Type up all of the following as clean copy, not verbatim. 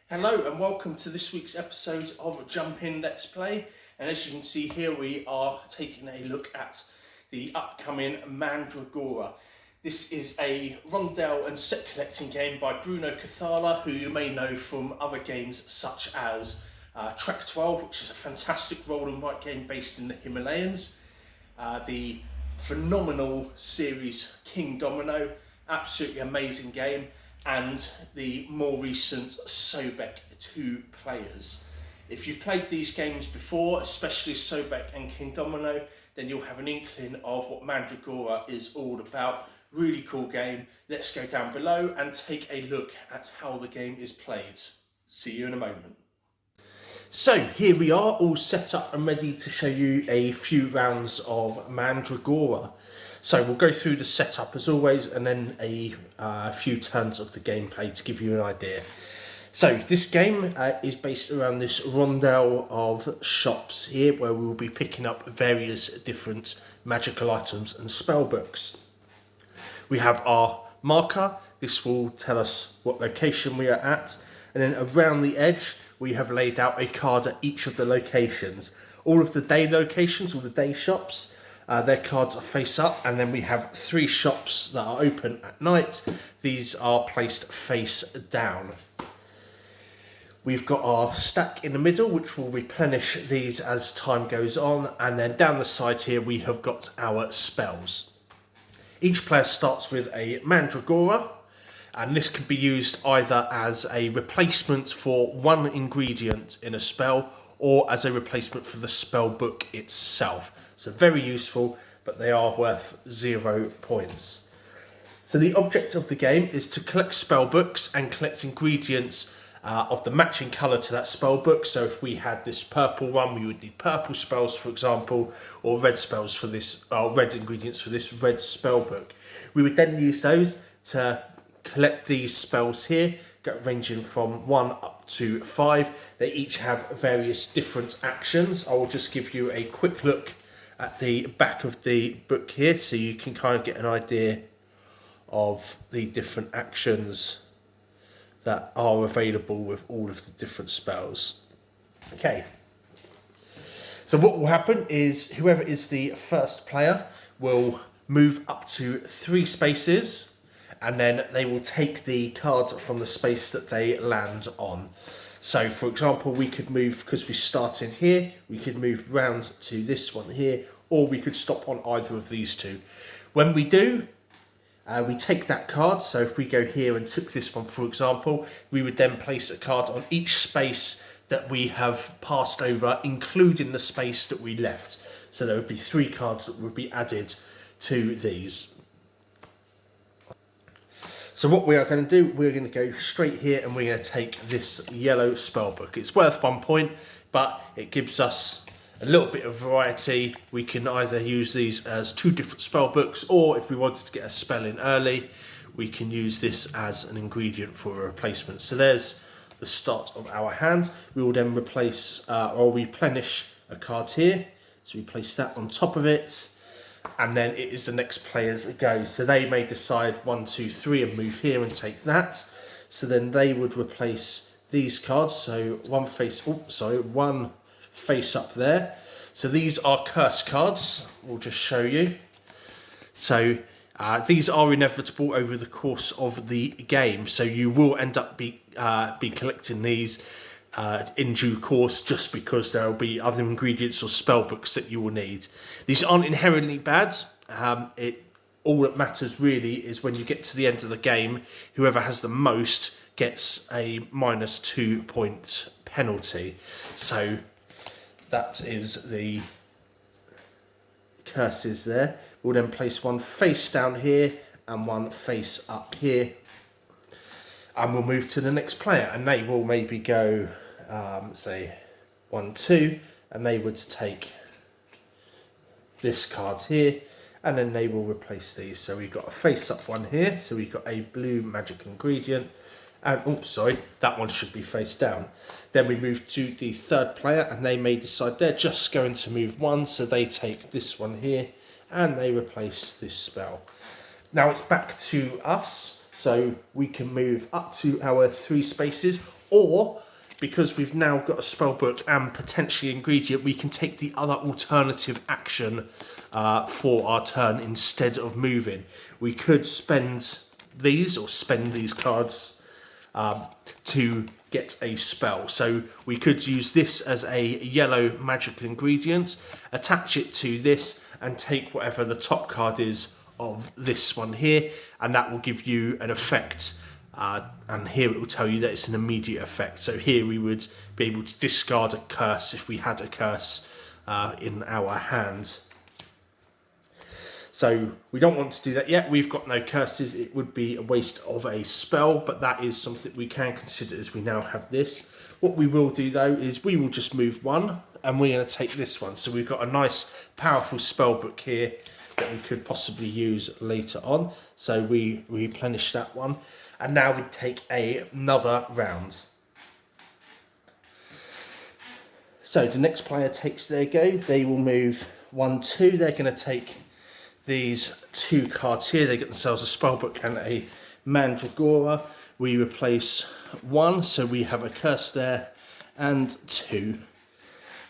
Hello and welcome to this week's episode of Jump In Let's Play, and as you can see here we are taking a look at the upcoming Mandragora. This is a rondel and set collecting game by Bruno Cathala, who you may know from other games such as Trek 12, which is a fantastic roll and write game based in the Himalayas, the phenomenal series King Domino, absolutely amazing game, and the more recent Sobek 2 players. If you've played these games before, especially Sobek and King Domino, then you'll have an inkling of what Mandragora is all about. Really cool game. Let's go down below and take a look at how the game is played. See you in a moment. So here we are, all set up and ready to show you a few rounds of Mandragora. So we'll go through the setup as always, and then a few turns of the gameplay to give you an idea. So this game is based around this rondel of shops here, where we will be picking up various different magical items and spell books. We have our marker. This will tell us what location we are at, and then around the edge we have laid out a card at each of the locations. All of the day locations, all the day shops, their cards are face up, and then we have 3 shops that are open at night. These are placed face down. We've got our stack in the middle, which will replenish these as time goes on, and then down the side here we have got our spells. Each player starts with a Mandragora, and this can be used either as a replacement for one ingredient in a spell or as a replacement for the spell book itself. So very useful, but they are worth 0 points. So the object of the game is to collect spell books and collect ingredients of the matching colour to that spell book. So if we had this purple one, we would need purple spells, for example, or red spells for this, red ingredients for this red spell book. We would then use those to collect these spells here, ranging from 1 up to 5. They each have various different actions. I will just give you a quick look at the back of the book here, so you can kind of get an idea of the different actions that are available with all of the different spells. Okay, so what will happen is whoever is the first player will move up to 3 spaces, and then they will take the card from the space that they land on. So for example, we could move, because we start in here, we could move round to this one here, or we could stop on either of these 2. When we do, we take that card. So if we go here and took this one, for example, we would then place a card on each space that we have passed over, including the space that we left. So there would be 3 cards that would be added to these. So what we are going to do, we're going to go straight here and we're going to take this yellow spell book. It's worth 1 point, but it gives us a little bit of variety. We can either use these as 2 different spell books, or if we wanted to get a spell in early, we can use this as an ingredient for a replacement. So there's the start of our hand. We will then replace or replenish a card here. So we place that on top of it, and then it is the next player's go. So they may decide 1, 2, 3 and move here and take that. So then they would replace these cards. So one face up there. So these are curse cards. We'll just show you. So these are inevitable over the course of the game. So you will end up be collecting these in due course, just because there will be other ingredients or spell books that you will need. These aren't inherently bad. All that matters really is when you get to the end of the game, whoever has the most gets a -2 point penalty. So that is the curses there. We'll then place one face down here and one face up here, and we'll move to the next player, and they will maybe go say 1, 2, and they would take this card here, and then they will replace these. So we've got a face up one here, so we've got a blue magic ingredient, and that one should be face down. Then we move to the 3rd player, and they may decide they're just going to move 1, so they take this one here and they replace this spell. Now it's back to us, so we can move up to our 3 spaces, Or, because we've now got a spellbook and potentially ingredient, we can take the other alternative action for our turn instead of moving. We could spend these cards to get a spell. So we could use this as a yellow magical ingredient, attach it to this, and take whatever the top card is of this one here, and that will give you an effect. And here it will tell you that it's an immediate effect. So here we would be able to discard a curse if we had a curse in our hands. So we don't want to do that yet. We've got no curses. It would be a waste of a spell, but that is something we can consider as we now have this. What we will do though is we will just move one, and we're going to take this one. So we've got a nice powerful spell book here that we could possibly use later on. So we replenish that one, and now we take another round. So the next player takes their go. They will move 1, 2. They're going to take these 2 cards here. They get themselves a spellbook and a mandragora. We replace 1, so we have a curse there, and 2.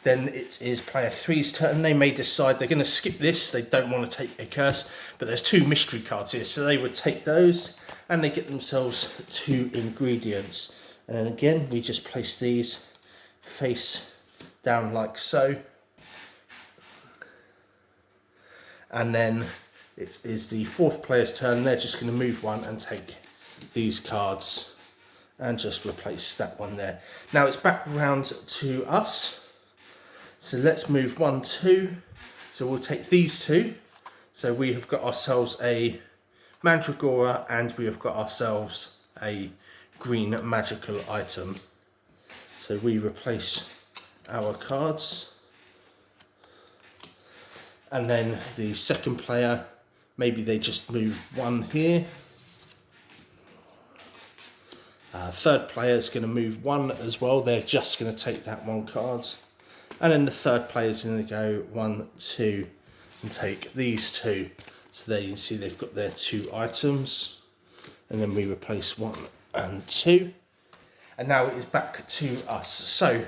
Then it is player 3's turn. They may decide they're going to skip this. They don't want to take a curse, but there's 2 mystery cards here, so they would take those, and they get themselves 2 ingredients. And then again, we just place these face down like so. And then it is the 4th player's turn. They're just going to move 1 and take these cards and just replace that one there. Now it's back round to us. So let's move 1, 2. So we'll take these 2. So we have got ourselves a mandragora, and we have got ourselves a green magical item. So we replace our cards. And then the second player, maybe they just move 1 here. Third player is going to move 1 as well. They're just going to take that 1 card. And then the third player is going to go 1, 2 and take these 2. So there you can see they've got their 2 items. And then we replace 1 and 2. And now it is back to us. So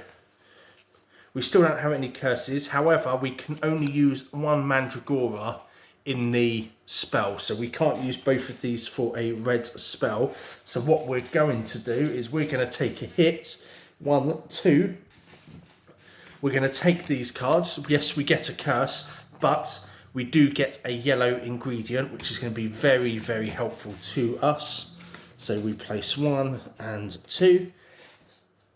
we still don't have any curses. However, we can only use 1 mandragora in the spell. So we can't use both of these for a red spell. So what we're going to do is we're going to take a hit. 1, 2. We're going to take these cards. Yes, we get a curse, but we do get a yellow ingredient, which is going to be very, very helpful to us. So we place 1 and 2,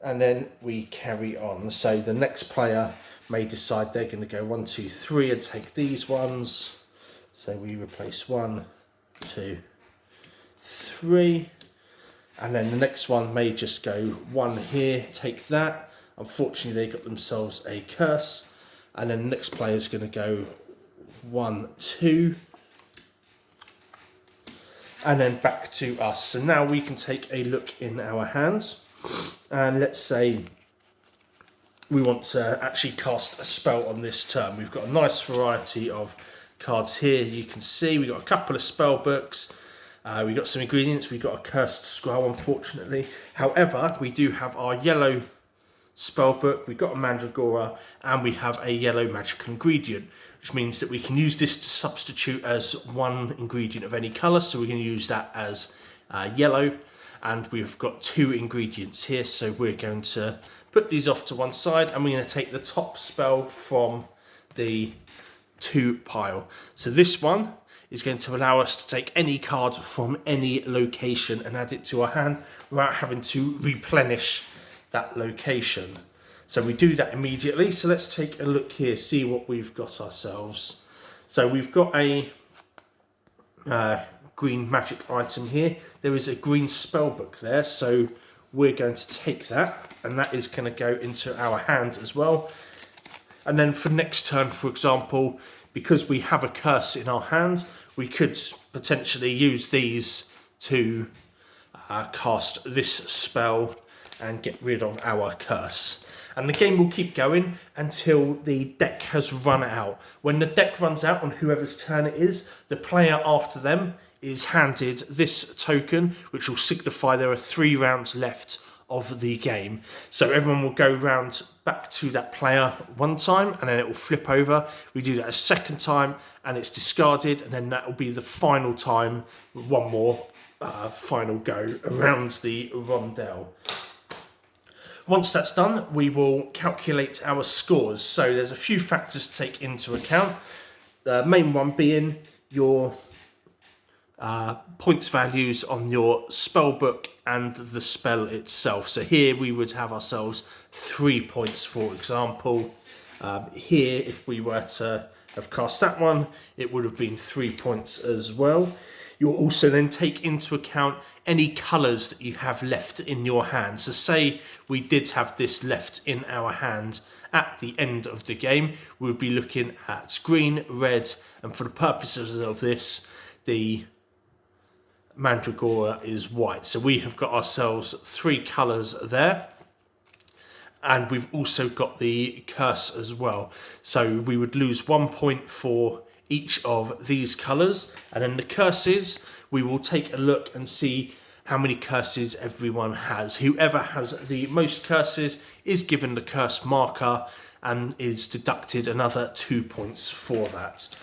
and then we carry on. So the next player may decide they're going to go 1, 2, 3 and take these ones. So we replace 1, 2, 3. And then the next one may just go 1 here, take that. Unfortunately, they got themselves a curse. And then the next player is going to go 1, 2. And then back to us. So now we can take a look in our hands. And let's say we want to actually cast a spell on this turn. We've got a nice variety of cards here. You can see we've got a couple of spell books. We've got some ingredients. We've got a cursed scroll, unfortunately. However, we do have our yellow spell book, we've got a mandragora, and we have a yellow magical ingredient, which means that we can use this to substitute as 1 ingredient of any colour. So we're going to use that as yellow, and we've got 2 ingredients here. So we're going to put these off to one side, and we're going to take the top spell from the 2 pile. So this one is going to allow us to take any card from any location and add it to our hand without having to replenish that location. So we do that immediately. So let's take a look here, see what we've got ourselves. So we've got a green magic item here. There is a green spell book there, so we're going to take that, and that is going to go into our hand as well. And then for next turn, for example, because we have a curse in our hand, we could potentially use these to cast this spell and get rid of our curse. And the game will keep going until the deck has run out. When the deck runs out on whoever's turn it is, the player after them is handed this token, which will signify there are 3 rounds left of the game. So everyone will go round back to that player one time, and then it will flip over. We do that a second time, and it's discarded, and then that will be the final time, one more final go around the rondel. Once that's done, we will calculate our scores. So there's a few factors to take into account. The main one being your points values on your spell book and the spell itself. So here we would have ourselves 3 points, for example. Here, if we were to have cast that one, it would have been 3 points as well. You'll also then take into account any colours that you have left in your hand. So say we did have this left in our hand at the end of the game, we would be looking at green, red, and for the purposes of this, the Mandragora is white. So we have got ourselves 3 colours there. And we've also got the curse as well. So we would lose 1 point for each of these colours. And then the curses, we will take a look and see how many curses everyone has. Whoever has the most curses is given the curse marker and is deducted another 2 points for that.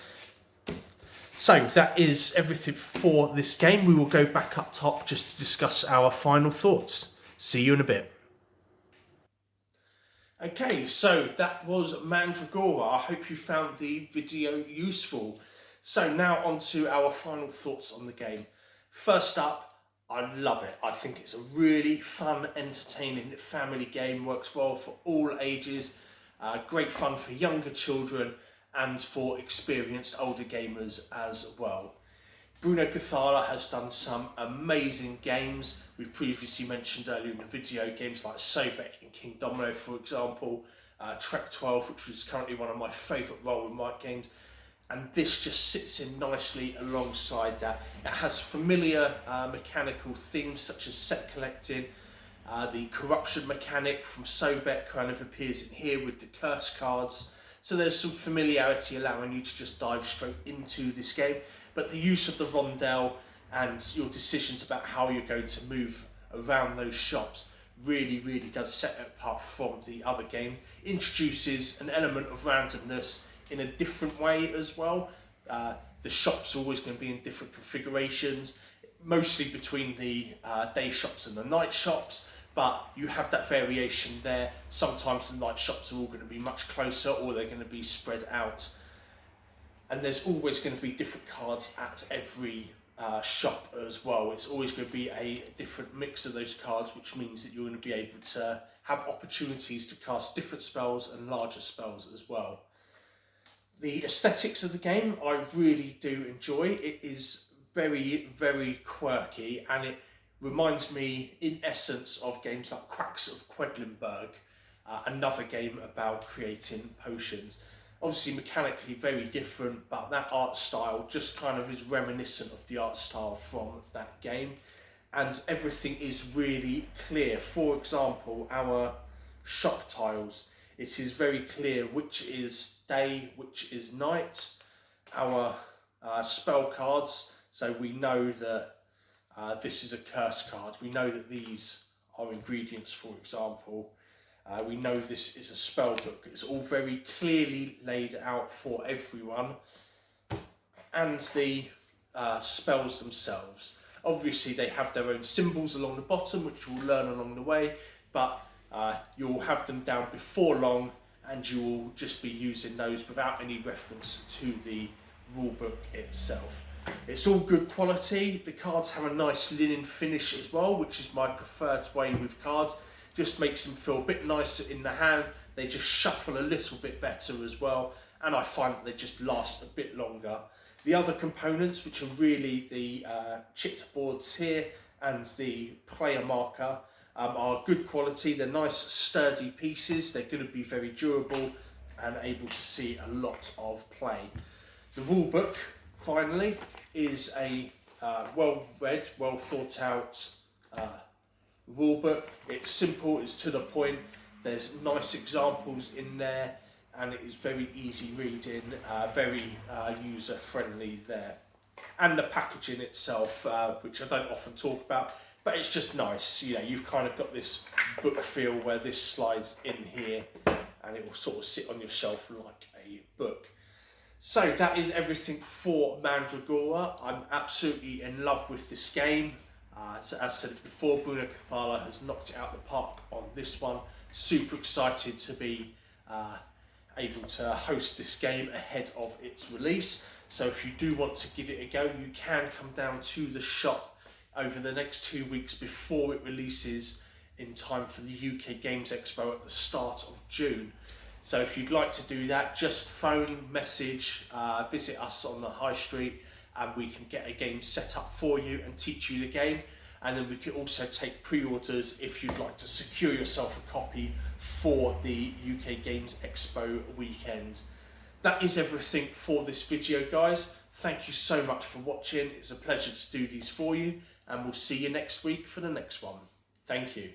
So that is everything for this game. We will go back up top just to discuss our final thoughts. See you in a bit. Okay, so that was Mandragora. I hope you found the video useful. So now on to our final thoughts on the game. First up, I love it. I think it's a really fun, entertaining family game. Works well for all ages. Great fun for younger children and for experienced older gamers as well. Bruno Cathala has done some amazing games. We've previously mentioned earlier in the video games like Sobek and King Domino, for example, Trek 12, which is currently one of my favourite roll and write games, and this just sits in nicely alongside that. It has familiar mechanical themes such as set collecting. The corruption mechanic from Sobek kind of appears in here with the curse cards. So there's some familiarity allowing you to just dive straight into this game. But the use of the rondel and your decisions about how you're going to move around those shops really does set it apart from the other game. Introduces an element of randomness in a different way as well. The shops are always going to be in different configurations, mostly between the day shops and the night shops. But you have that variation there. Sometimes the night shops are all going to be much closer, or they're going to be spread out. And there's always going to be different cards at every shop as well. It's always going to be a different mix of those cards, which means that you're going to be able to have opportunities to cast different spells and larger spells as well. The aesthetics of the game I really do enjoy. It is very quirky, and it reminds me in essence of games like Quacks of Quedlinburg, another game about creating potions. Obviously mechanically very different, but that art style just kind of is reminiscent of the art style from that game, and everything is really clear. For example, our shop tiles, it is very clear which is day, which is night. Our spell cards, so we know that this is a curse card. We know that these are ingredients, for example. We know this is a spell book. It's all very clearly laid out for everyone. And the spells themselves. Obviously they have their own symbols along the bottom, which you'll learn along the way, but you'll have them down before long, and you will just be using those without any reference to the rulebook itself. It's all good quality. The cards have a nice linen finish as well, which is my preferred way with cards. Just makes them feel a bit nicer in the hand. They just shuffle a little bit better as well, and I find that they just last a bit longer. The other components, which are really the chit boards here and the player marker, are good quality. They're nice sturdy pieces. They're going to be very durable and able to see a lot of play. The rulebook, finally, is a well-read, well-thought-out rulebook. It's simple, it's to the point, there's nice examples in there, and it is very easy reading, very user-friendly there. and the packaging itself, which I don't often talk about, but it's just nice. You know, you've kind of got this book feel where this slides in here and it will sort of sit on your shelf like a book. So that is everything for Mandragora. I'm absolutely in love with this game. As I said before, Bruno Cathala has knocked it out the park on this one. Super excited to be able to host this game ahead of its release. So if you do want to give it a go, you can come down to the shop over the next 2 weeks before it releases in time for the UK Games Expo at the start of June. So if you'd like to do that, just phone, message, visit us on the high street, and we can get a game set up for you and teach you the game. And then we can also take pre-orders if you'd like to secure yourself a copy for the UK Games Expo weekend. That is everything for this video, guys. Thank you so much for watching. It's a pleasure to do these for you, and we'll see you next week for the next one. Thank you.